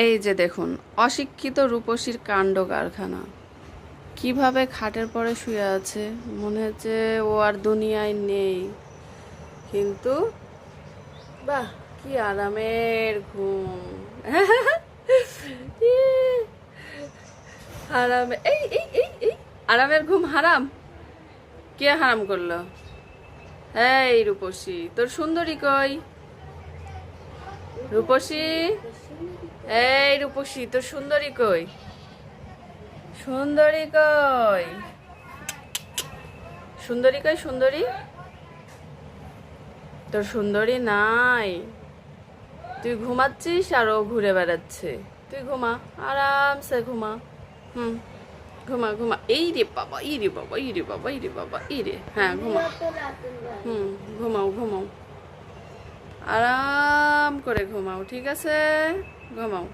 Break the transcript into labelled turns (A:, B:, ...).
A: এই যে দেখুন, অশিক্ষিত রূপসীর কাণ্ড কারখানা। কিভাবে খাটের পরে শুয়ে আছে, মনে হচ্ছে ও আর দুনিয়ায় নেই। কিন্তু বাহ, কি আরামের ঘুম! হারামে এই এই এই এই আরামের ঘুম হারাম? কে হারাম করলো? এই রূপসী, তোর সুন্দরী কই? রূপসী, এই রূপসী, তোর সুন্দরী কই? সুন্দরী কই? সুন্দরী কই? সুন্দরী, তোর সুন্দরী নাই। তুই ঘুমাচ্ছিস আর ও ঘুরে বেড়াচ্ছে। তুই ঘুমা, আরামসে ঘুমা। হুম, ঘুমা ঘুমা। এই রে বাবা, এই রে বাবা, এই রে বাবা, এই রে বাবা, এই রে, হ্যাঁ ঘুমা। হুম, ঘুমাও ঘুমাও, আরাম করে ঘুমাও, ঠিক আছে? ঘুমাও।